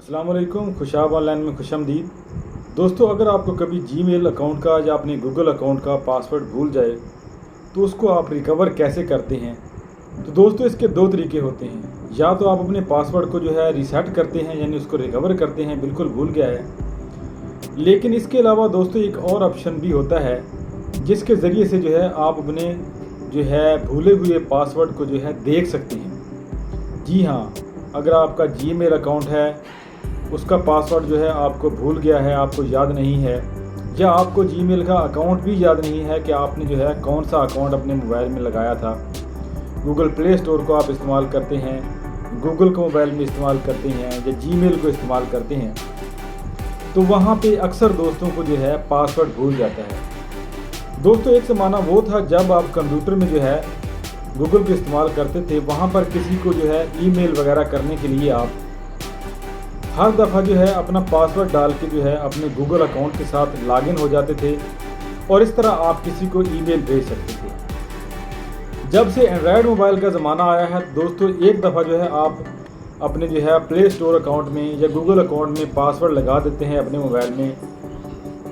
अस्सलाम वालेकुम। खुशाब ऑनलाइन में खुशामदीद। दोस्तों, अगर आपको कभी जीमेल अकाउंट का या अपने गूगल अकाउंट का पासवर्ड भूल जाए तो उसको आप रिकवर कैसे करते हैं। तो दोस्तों, इसके दो तरीके होते हैं। या तो आप अपने पासवर्ड को जो है रीसेट करते हैं, यानी उसको रिकवर करते हैं, बिल्कुल भूल गया है। लेकिन इसके अलावा दोस्तों एक और ऑप्शन भी होता है जिसके ज़रिए से जो है आप अपने जो है भूले हुए पासवर्ड को जो है देख सकते हैं। जी हाँ, अगर आपका जीमेल अकाउंट है, उसका पासवर्ड जो है आपको भूल गया है, आपको याद नहीं है, या आपको जीमेल का अकाउंट भी याद नहीं है कि आपने जो है कौन सा अकाउंट अपने मोबाइल में लगाया था। गूगल प्ले स्टोर को आप इस्तेमाल करते हैं, गूगल को मोबाइल में इस्तेमाल करते हैं, या जीमेल को इस्तेमाल करते हैं, तो वहाँ पे अक्सर दोस्तों को जो है पासवर्ड भूल जाता है। दोस्तों, एक ज़माना वो था जब आप कंप्यूटर में जो है गूगल को इस्तेमाल करते थे। वहाँ पर किसी को जो है ईमेल वगैरह करने के लिए आप हर दफ़ा जो है अपना पासवर्ड डाल के जो है अपने गूगल अकाउंट के साथ लॉगिन हो जाते थे और इस तरह आप किसी को ईमेल भेज सकते थे। जब से एंड्रॉयड मोबाइल का ज़माना आया है दोस्तों, एक दफ़ा जो है आप अपने जो है प्ले स्टोर अकाउंट में या गूगल अकाउंट में पासवर्ड लगा देते हैं अपने मोबाइल में,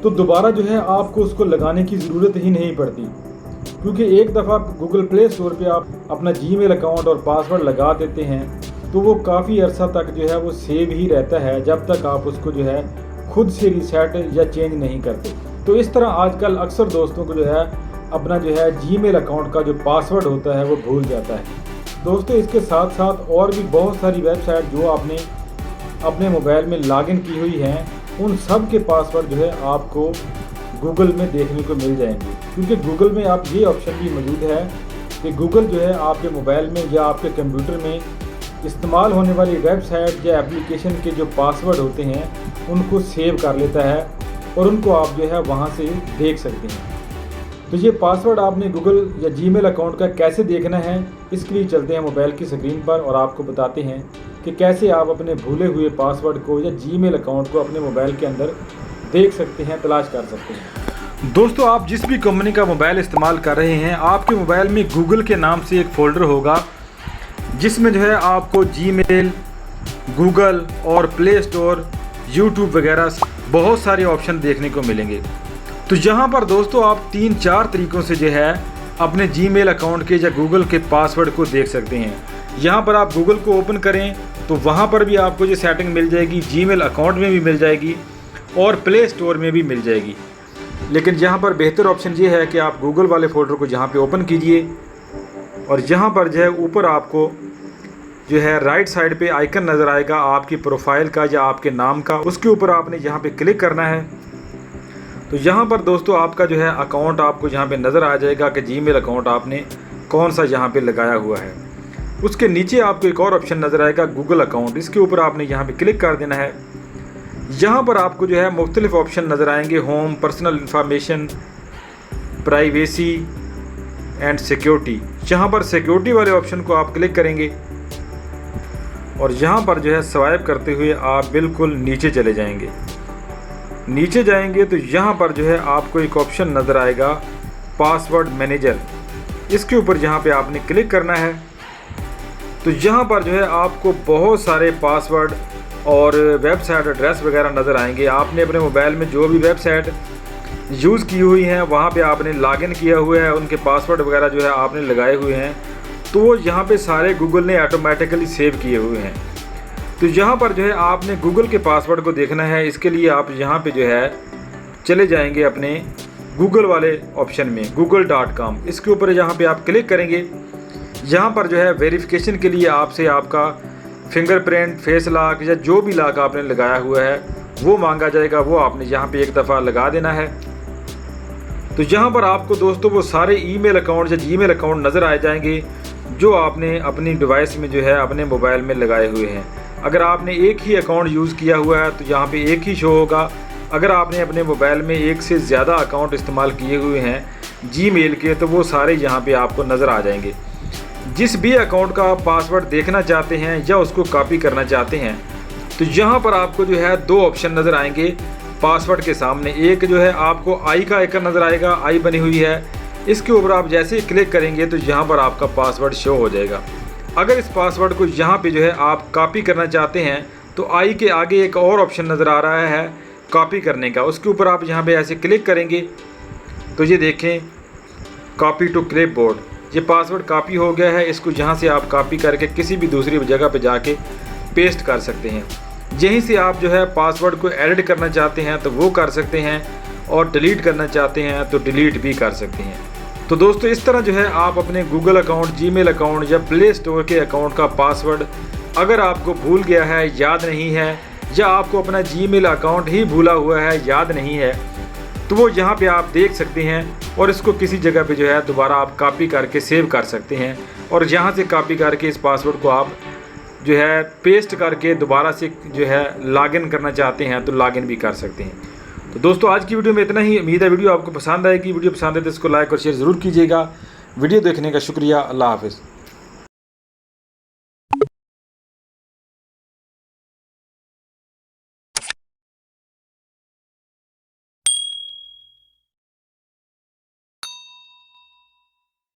तो दोबारा जो है आपको उसको लगाने की ज़रूरत ही नहीं पड़ती। क्योंकि एक दफ़ा गूगल प्ले स्टोर पे आप अपना जीमेल अकाउंट और पासवर्ड लगा देते हैं तो वो काफ़ी अरसा तक जो है वो सेव ही रहता है, जब तक आप उसको जो है खुद से रीसेट या चेंज नहीं करते। तो इस तरह आजकल अक्सर दोस्तों को जो है अपना जो है जीमेल अकाउंट का जो पासवर्ड होता है वो भूल जाता है। दोस्तों, इसके साथ साथ और भी बहुत सारी वेबसाइट जो आपने अपने मोबाइल में लॉगिन की हुई हैं, उन सब के पासवर्ड जो है आपको गूगल में देखने को मिल जाएंगे। क्योंकि गूगल में आप ये ऑप्शन भी मौजूद है कि गूगल जो है आपके मोबाइल में या आपके कंप्यूटर में इस्तेमाल होने वाली वेबसाइट या एप्लीकेशन के जो पासवर्ड होते हैं उनको सेव कर लेता है और उनको आप जो है वहाँ से देख सकते हैं। तो ये पासवर्ड आपने गूगल या जीमेल अकाउंट का कैसे देखना है, इसके लिए चलते हैं मोबाइल की स्क्रीन पर और आपको बताते हैं कि कैसे आप अपने भूले हुए पासवर्ड को या जीमेल अकाउंट को अपने मोबाइल के अंदर देख सकते हैं, तलाश कर सकते हैं। दोस्तों, आप जिस भी कंपनी का मोबाइल इस्तेमाल कर रहे हैं, आपके मोबाइल में गूगल के नाम से एक फ़ोल्डर होगा जिसमें जो है आपको जीमेल, गूगल और प्ले स्टोर, यूट्यूब वगैरह बहुत सारे ऑप्शन देखने को मिलेंगे। तो यहाँ पर दोस्तों आप 3-4 तरीक़ों से जो है अपने जीमेल अकाउंट के या गूगल के पासवर्ड को देख सकते हैं। यहाँ पर आप गूगल को ओपन करें तो वहाँ पर भी आपको ये सेटिंग मिल जाएगी, जीमेल अकाउंट में भी मिल जाएगी और प्ले स्टोर में भी मिल जाएगी। लेकिन यहाँ पर बेहतर ऑप्शन ये है कि आप गूगल वाले फ़ोल्डर को यहाँ पे ओपन कीजिए और यहाँ पर जो है ऊपर आपको जो है राइट साइड पे आइकन नज़र आएगा आपकी प्रोफाइल का या आपके नाम का, उसके ऊपर आपने यहाँ पे क्लिक करना है। तो यहाँ पर दोस्तों आपका जो है अकाउंट आपको यहाँ पे नज़र आ जाएगा कि जीमेल अकाउंट आपने कौन सा यहाँ पे लगाया हुआ है। उसके नीचे आपको एक और ऑप्शन नज़र आएगा गूगल अकाउंट, इसके ऊपर आपने यहाँ पे क्लिक कर देना है। यहाँ पर आपको जो है मुख्तलिफ ऑप्शन नज़र आएंगे, home, personal information, privacy and security. यहाँ पर सिक्योरिटी वाले ऑप्शन को आप क्लिक करेंगे और यहाँ पर जो है स्वाइप करते हुए आप बिल्कुल नीचे चले जाएंगे। नीचे जाएंगे तो यहाँ पर जो है आपको एक ऑप्शन नज़र आएगा पासवर्ड मैनेजर, इसके ऊपर यहाँ पे आपने क्लिक करना है। तो यहाँ पर जो है आपको बहुत सारे पासवर्ड और वेबसाइट एड्रेस वगैरह नज़र आएंगे। आपने अपने मोबाइल में जो भी वेबसाइट यूज़ की हुई हैं वहाँ पे आपने लॉगिन किया हुआ है, उनके पासवर्ड वगैरह जो है आपने लगाए हुए हैं, तो वो यहाँ पे सारे गूगल ने ऑटोमेटिकली सेव किए हुए हैं। तो यहाँ पर जो है आपने गूगल के पासवर्ड को देखना है। इसके लिए आप यहाँ पे जो है चले जाएंगे अपने गूगल वाले ऑप्शन में, google.com, इसके ऊपर यहाँ पे आप क्लिक करेंगे। यहाँ पर जो है वेरिफिकेशन के लिए आपसे आपका फिंगरप्रिंट, फेस लॉक या जो भी लॉक आपने लगाया हुआ है वो मांगा जाएगा, वो आपने यहाँ पे एक दफ़ा लगा देना है। तो यहाँ पर आपको दोस्तों वो सारे ईमेल अकाउंट या जीमेल अकाउंट नज़र आ जाएंगे जो आपने अपनी डिवाइस में जो है अपने मोबाइल में लगाए हुए हैं। अगर आपने एक ही अकाउंट यूज़ किया हुआ है तो यहाँ पे एक ही शो होगा। अगर आपने अपने मोबाइल में एक से ज़्यादा अकाउंट इस्तेमाल किए हुए हैं जीमेल के, तो वो सारे यहाँ पे आपको नज़र आ जाएंगे। जिस भी अकाउंट का आप पासवर्ड देखना चाहते हैं या उसको कॉपी करना चाहते हैं, तो यहाँ पर आपको जो है 2 ऑप्शन नज़र आएंगे पासवर्ड के सामने। एक जो है आपको आई का आइकन नज़र आएगा, आई बनी हुई है, इसके ऊपर आप जैसे ही क्लिक करेंगे तो यहाँ पर आपका पासवर्ड शो हो जाएगा। अगर इस पासवर्ड को यहाँ पे जो है आप कॉपी करना चाहते हैं तो आई के आगे एक और ऑप्शन नज़र आ रहा है कॉपी करने का, उसके ऊपर आप यहाँ पे ऐसे क्लिक करेंगे तो ये देखें कॉपी टू क्लिपबोर्ड, ये पासवर्ड कॉपी हो गया है। इसको यहाँ से आप कॉपी करके किसी भी दूसरी जगह पे जाके पेस्ट कर सकते हैं। यहीं से आप जो है पासवर्ड को एडिट करना चाहते हैं तो वो कर सकते हैं, और डिलीट करना चाहते हैं तो डिलीट भी कर सकते हैं। तो दोस्तों इस तरह जो है आप अपने गूगल अकाउंट, जीमेल अकाउंट या प्ले स्टोर के अकाउंट का पासवर्ड अगर आपको भूल गया है, याद नहीं है, या आपको अपना जीमेल अकाउंट ही भूला हुआ है, याद नहीं है, तो वो यहाँ पे आप देख सकते हैं और इसको किसी जगह पे जो है दोबारा आप कॉपी करके सेव कर सकते हैं। और यहाँ से कॉपी करके इस पासवर्ड को आप जो है पेस्ट करके दोबारा से जो है लॉगिन करना चाहते हैं तो लॉगिन भी कर सकते हैं। तो दोस्तों आज की वीडियो में इतना ही। उम्मीद है वीडियो आपको पसंद आएगी। वीडियो पसंद है तो इसको लाइक और शेयर ज़रूर कीजिएगा। वीडियो देखने का शुक्रिया। अल्लाह हाफ़िज़।